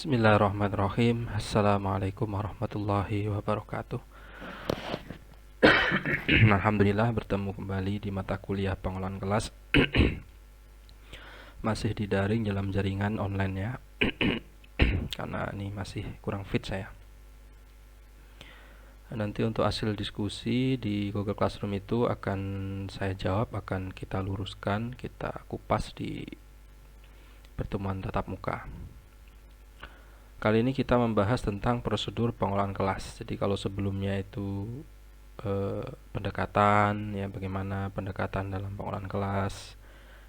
Bismillahirrahmanirrahim. Assalamualaikum warahmatullahi wabarakatuh. Alhamdulillah bertemu kembali di mata kuliah pengelolaan kelas. Masih di daring dalam jaringan online ya. Karena ini masih kurang fit saya. Nanti untuk hasil diskusi di Google Classroom itu akan saya jawab, akan kita luruskan, kita kupas di pertemuan tatap muka. Kali ini kita membahas tentang prosedur pengelolaan kelas. Jadi kalau sebelumnya itu pendekatan, ya bagaimana pendekatan dalam pengelolaan kelas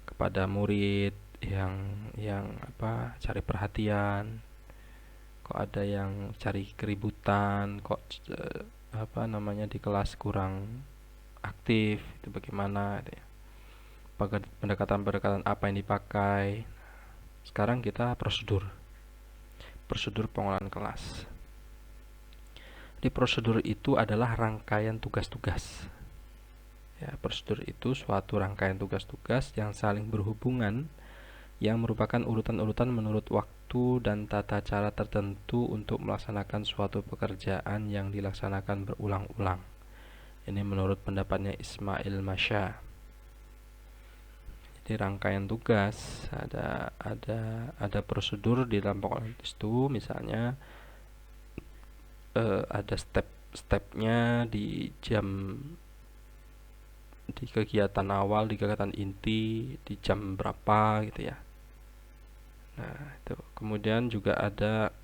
kepada murid yang cari perhatian, kok ada yang cari keributan, kok di kelas kurang aktif, itu bagaimana gitu ya. Pendekatan-pendekatan apa yang dipakai. Sekarang kita prosedur pengelolaan kelas. Di prosedur itu adalah rangkaian tugas-tugas. Ya, prosedur itu suatu rangkaian tugas-tugas yang saling berhubungan, yang merupakan urutan-urutan menurut waktu dan tata cara tertentu untuk melaksanakan suatu pekerjaan yang dilaksanakan berulang-ulang. Ini menurut pendapatnya Ismail Masya. Di rangkaian tugas ada prosedur di dalam pengelolaan itu, misalnya ada step-stepnya di kegiatan awal, di kegiatan inti, di jam berapa gitu ya. Nah, itu. Kemudian juga ada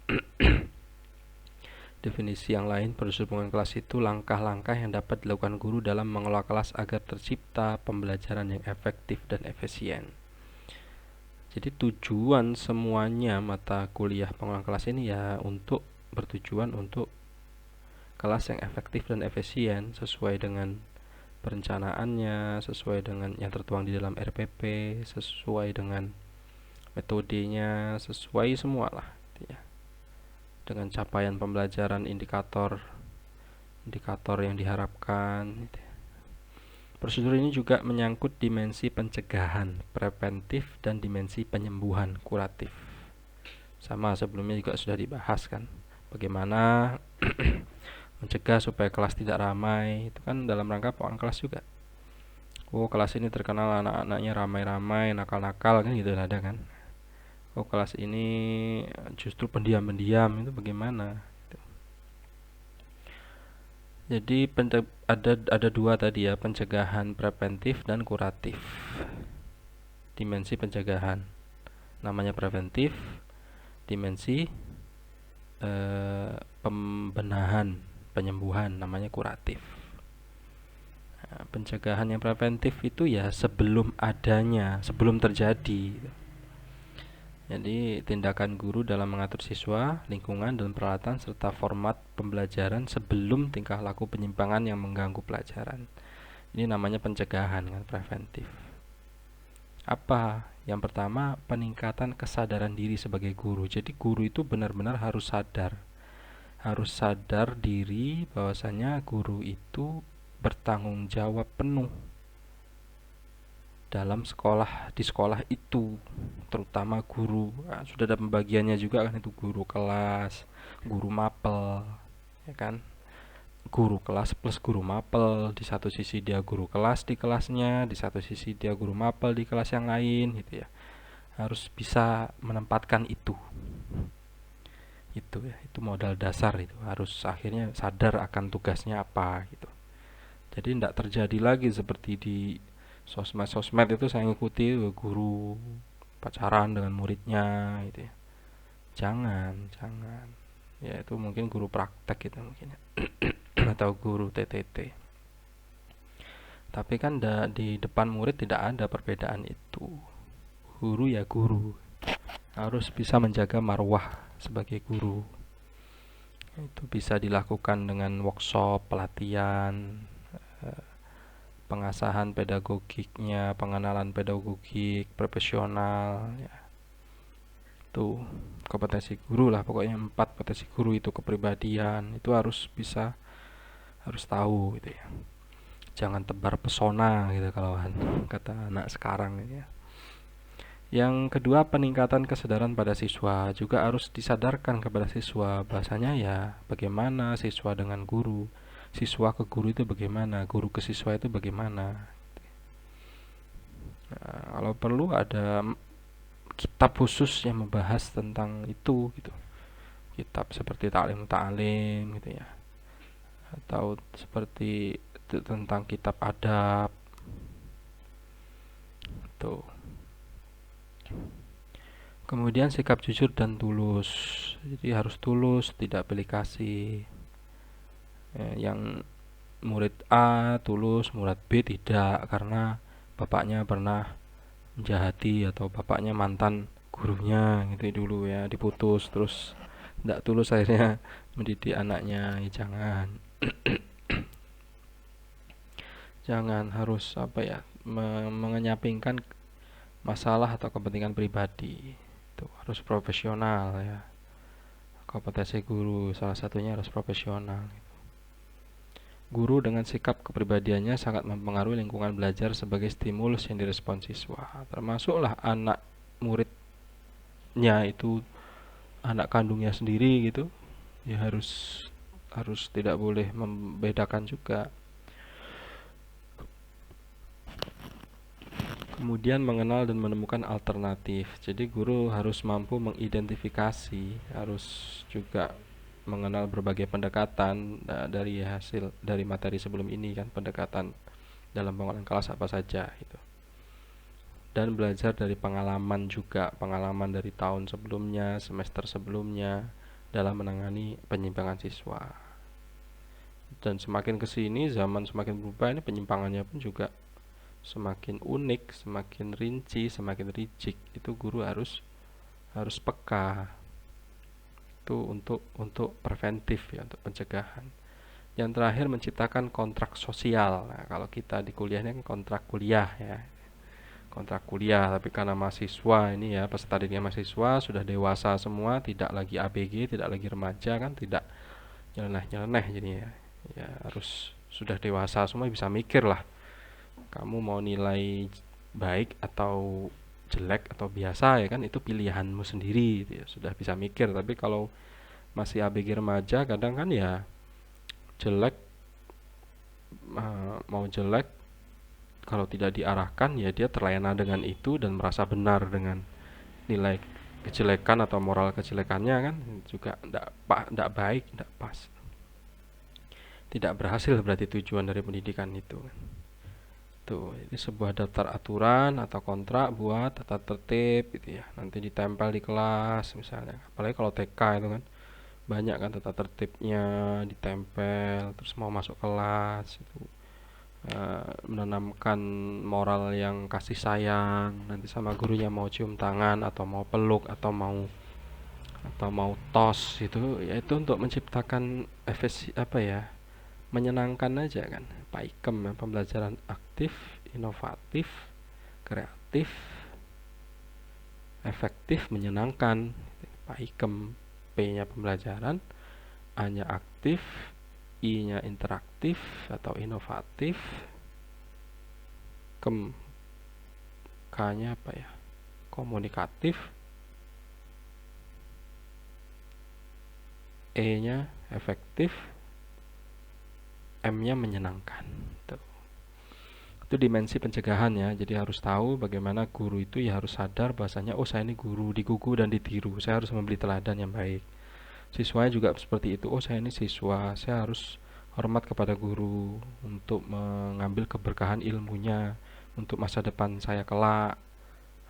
definisi yang lain. Prosedur pengelolaan kelas itu langkah-langkah yang dapat dilakukan guru dalam mengelola kelas agar tercipta pembelajaran yang efektif dan efisien. Jadi tujuan semuanya mata kuliah pengelolaan kelas ini ya bertujuan untuk kelas yang efektif dan efisien sesuai dengan perencanaannya, sesuai dengan yang tertuang di dalam RPP, sesuai dengan metodenya, sesuai semua lah ya. Dengan capaian pembelajaran, indikator yang diharapkan gitu ya. Prosedur ini juga menyangkut dimensi pencegahan, preventif, dan dimensi penyembuhan, kuratif. Sama sebelumnya juga sudah dibahas kan, bagaimana mencegah supaya kelas tidak ramai. Itu kan dalam rangka pengelolaan kelas juga. Kelas ini terkenal anak-anaknya ramai-ramai, nakal-nakal kan gitu ada kan. Kelas ini justru pendiam-pendiam, itu bagaimana? Jadi ada dua tadi ya, pencegahan preventif dan kuratif. Dimensi pencegahan namanya preventif, dimensi pembenahan, penyembuhan namanya kuratif. Nah, pencegahan yang preventif itu ya sebelum terjadi. Jadi tindakan guru dalam mengatur siswa, lingkungan, dan peralatan serta format pembelajaran sebelum tingkah laku penyimpangan yang mengganggu pelajaran. Ini namanya pencegahan kan, preventif. Apa? Yang pertama, peningkatan kesadaran diri sebagai guru. Jadi guru itu benar-benar harus sadar diri bahwasanya guru itu bertanggung jawab penuh dalam di sekolah itu, terutama guru. Nah, sudah ada pembagiannya juga kan, itu guru kelas, guru mapel, ya kan? Guru kelas plus guru mapel. Di satu sisi dia guru kelas di kelasnya, di satu sisi dia guru mapel di kelas yang lain gitu ya. Harus bisa menempatkan itu ya, itu modal dasar. Itu harus akhirnya sadar akan tugasnya apa gitu. Jadi tidak terjadi lagi seperti di sosmed itu saya ngikuti guru pacaran dengan muridnya gitu ya. Jangan ya, itu mungkin guru praktek gitu mungkin ya. Atau guru TTT. Tapi kan di depan murid tidak ada perbedaan itu. Guru ya guru, harus bisa menjaga marwah sebagai guru. Itu bisa dilakukan dengan workshop, pelatihan, pengasahan pedagogiknya, pengenalan pedagogik profesional ya. Itu kompetensi guru lah, pokoknya 4 kompetensi guru itu. Kepribadian itu harus tahu gitu ya. Jangan tebar pesona gitu kalau kata anak sekarang gitu ya. Yang kedua, peningkatan kesadaran pada siswa juga harus disadarkan kepada siswa. Bahasanya ya bagaimana siswa dengan guru, siswa ke guru itu bagaimana, guru ke siswa itu bagaimana. Nah, kalau perlu ada kitab khusus yang membahas tentang itu gitu. Kitab seperti Ta'lim Ta'lim gitu ya. Atau seperti tentang kitab adab. Tuh. Kemudian sikap jujur dan tulus. Jadi harus tulus, tidak pilih kasih. Yang murid A tulus, murid B tidak, karena bapaknya pernah menjahati atau bapaknya mantan gurunya gitu dulu ya, diputus terus tidak tulus akhirnya mendidik anaknya. Ya, jangan harus apa ya, mengenyampingkan masalah atau kepentingan pribadi. Itu harus profesional ya. Kompetensi guru salah satunya harus profesional. Guru dengan sikap kepribadiannya sangat mempengaruhi lingkungan belajar sebagai stimulus yang direspon siswa. Termasuklah anak muridnya itu anak kandungnya sendiri gitu. Ya harus tidak boleh membedakan juga. Kemudian mengenal dan menemukan alternatif. Jadi guru harus mampu mengidentifikasi, harus juga mengenal berbagai pendekatan dari materi sebelum ini kan, pendekatan dalam pengelolaan kelas apa saja itu. Dan belajar dari pengalaman juga, pengalaman dari tahun sebelumnya, semester sebelumnya dalam menangani penyimpangan siswa. Dan semakin kesini zaman semakin berubah, ini penyimpangannya pun juga semakin unik, semakin rinci, semakin rigid. Itu guru harus peka. Itu untuk preventif ya, untuk pencegahan. Yang terakhir, menciptakan kontrak sosial. Nah, kalau kita di kuliah ini kan kontrak kuliah ya. Kontrak kuliah, tapi karena mahasiswa ini ya, peserta didiknya mahasiswa sudah dewasa semua, tidak lagi ABG, tidak lagi remaja kan, tidak nyeleneh-nyeleneh jadinya. Ya harus sudah dewasa semua, bisa mikir lah. Kamu mau nilai baik atau jelek atau biasa ya kan, itu pilihanmu sendiri gitu ya, sudah bisa mikir. Tapi kalau masih ABG remaja kadang kan ya jelek, mau jelek kalau tidak diarahkan ya dia terlena dengan itu dan merasa benar dengan nilai kejelekan atau moral kejelekannya kan, juga tidak baik, tidak pas, tidak berhasil berarti tujuan dari pendidikan itu. Tuh, ini sebuah daftar aturan atau kontrak buat tata tertib gitu ya. Nanti ditempel di kelas misalnya. Apalagi kalau TK itu kan banyak kan tata tertibnya ditempel, terus mau masuk kelas itu menanamkan moral yang kasih sayang. Nanti sama gurunya mau cium tangan atau mau peluk atau mau tos itu, yaitu untuk menciptakan efisi apa ya, menyenangkan aja kan. PAIKEM ya, pembelajaran aktif, inovatif, kreatif, efektif, menyenangkan. PAIKEM, P-nya pembelajaran, A-nya aktif, I-nya interaktif atau inovatif, K-nya apa ya, komunikatif, E-nya efektif, M-nya menyenangkan. Itu dimensi pencegahan ya. Jadi harus tahu bagaimana guru itu ya harus sadar bahasanya, oh saya ini guru, digugu dan ditiru, saya harus memberi teladan yang baik. Siswanya juga seperti itu, oh saya ini siswa, saya harus hormat kepada guru untuk mengambil keberkahan ilmunya untuk masa depan saya kelak.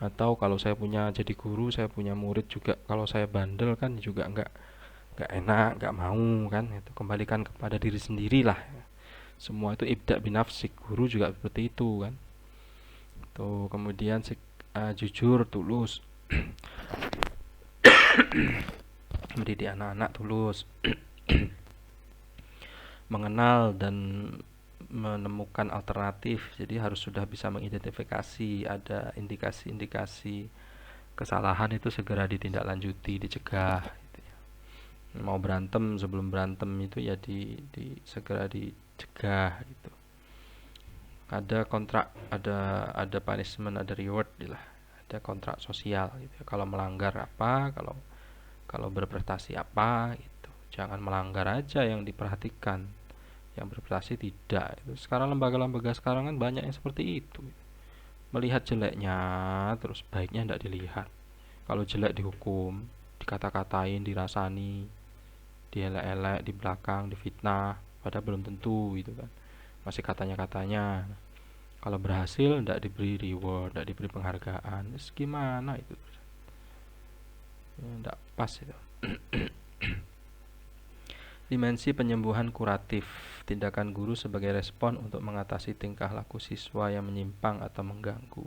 Atau kalau saya punya jadi guru, saya punya murid juga, kalau saya bandel kan juga nggak enak, nggak mau kan. Itu kembalikan kepada diri sendiri lah. Semua itu ibda binafsik, guru juga seperti itu kan. Tuh, kemudian jujur, tulus, mendidik anak-anak tulus, mengenal dan menemukan alternatif. Jadi harus sudah bisa mengidentifikasi ada indikasi-indikasi kesalahan, itu segera ditindaklanjuti, dicegah gitu ya. Mau berantem, sebelum berantem itu ya segera dicegah gitu. Ada kontrak, ada punishment, ada reward lah. ada kontrak sosial gitu ya. Kalau melanggar apa, kalau berprestasi apa gitu. Jangan melanggar aja yang diperhatikan, yang berprestasi tidak. Itu sekarang lembaga-lembaga sekarang kan banyak yang seperti itu. Melihat jeleknya terus baiknya tidak dilihat. Kalau jelek dihukum, dikata-katain, dirasani, dielek-elek di belakang, difitnah, padahal belum tentu gitu kan. Masih katanya-katanya. Kalau berhasil tidak diberi reward, tidak diberi penghargaan. Terus gimana itu? Tidak pas itu. Dimensi penyembuhan kuratif. Tindakan guru sebagai respon untuk mengatasi tingkah laku siswa yang menyimpang atau mengganggu.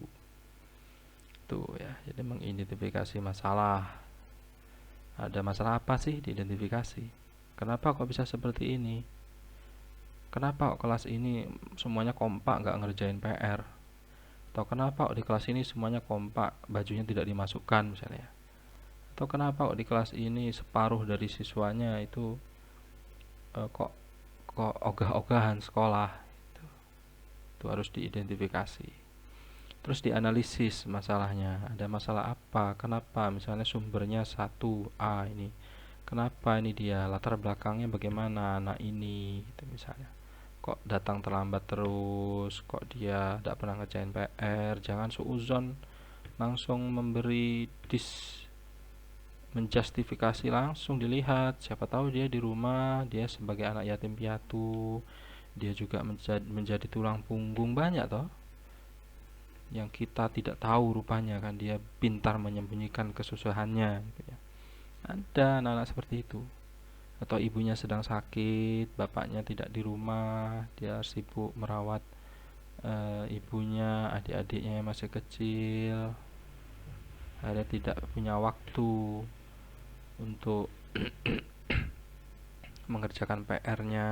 Tuh ya, jadi mengidentifikasi masalah. Ada masalah apa sih diidentifikasi? Kenapa kok bisa seperti ini? Kenapa kok kelas ini semuanya kompak nggak ngerjain PR? Atau kenapa kok di kelas ini semuanya kompak bajunya tidak dimasukkan misalnya? Atau kenapa kok di kelas ini separuh dari siswanya itu kok ogah-ogahan sekolah? Itu harus diidentifikasi. Terus dianalisis masalahnya. Ada masalah apa? Kenapa? Misalnya sumbernya 1A ini. Kenapa ini dia? Latar belakangnya bagaimana anak ini? Gitu misalnya. Kok datang terlambat terus? Kok dia tidak pernah ngerjain PR? Jangan suuzon langsung memberi menjustifikasi, langsung dilihat. Siapa tahu dia di rumah, dia sebagai anak yatim piatu, dia juga menjadi tulang punggung banyak toh yang kita tidak tahu rupanya kan, dia pintar menyembunyikan kesusahannya gitu ya. Ada anak-anak seperti itu. Atau ibunya sedang sakit, bapaknya tidak di rumah, dia sibuk merawat ibunya, adik-adiknya yang masih kecil, akhirnya tidak punya waktu untuk mengerjakan PR-nya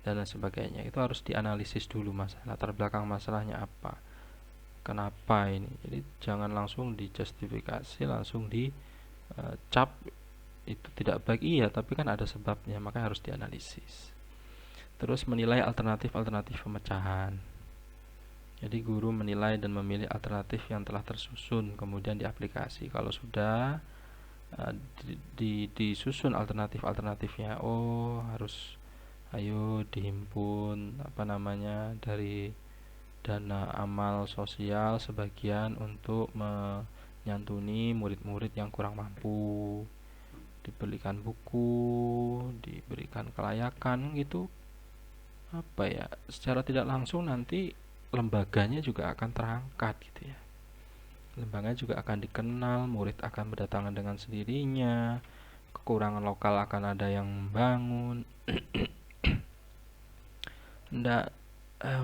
dan lain sebagainya. Itu harus dianalisis dulu masalah, latar belakang masalahnya apa, kenapa ini. Jadi jangan langsung dijustifikasi, langsung dicap itu tidak baik. Iya, tapi kan ada sebabnya, makanya harus dianalisis. Terus menilai alternatif-alternatif pemecahan. Jadi guru menilai dan memilih alternatif yang telah tersusun, kemudian diaplikasi. Kalau sudah disusun alternatif-alternatifnya, oh harus ayo dihimpun dari dana amal sosial sebagian untuk menyantuni murid-murid yang kurang mampu, diberikan buku, diberikan kelayakan gitu. Apa ya, secara tidak langsung nanti lembaganya juga akan terangkat gitu ya. Lembaga juga akan dikenal, murid akan berdatangan dengan sendirinya, kekurangan lokal akan ada yang membangun. Nggak,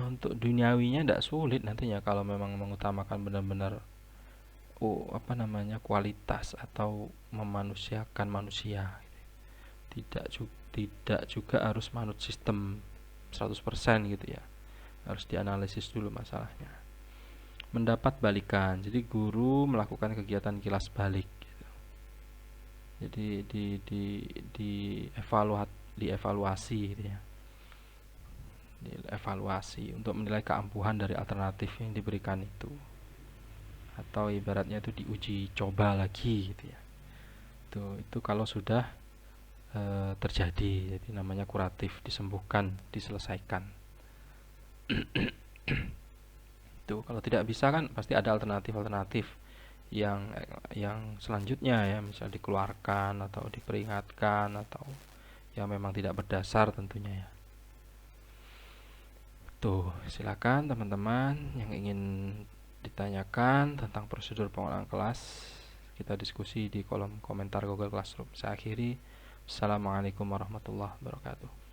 untuk duniawinya tidak sulit nantinya kalau memang mengutamakan benar-benar kualitas atau memanusiakan manusia. Tidak juga harus manut sistem 100% gitu ya. Harus dianalisis dulu masalahnya. Mendapat balikan. Jadi guru melakukan kegiatan kilas balik gitu. Jadi dievaluasi gitu ya. Dievaluasi untuk menilai keampuhan dari alternatif yang diberikan itu. Atau ibaratnya itu diuji coba lagi gitu ya. Itu kalau sudah terjadi, jadi namanya kuratif, disembuhkan, diselesaikan. Itu kalau tidak bisa kan pasti ada alternatif yang selanjutnya ya, misal dikeluarkan atau diperingatkan atau yang memang tidak berdasar tentunya ya. Tuh, silakan teman-teman yang ingin ditanyakan tentang prosedur pengelolaan kelas, kita diskusi di kolom komentar Google Classroom. Saya akhiri. Assalamualaikum warahmatullahi wabarakatuh.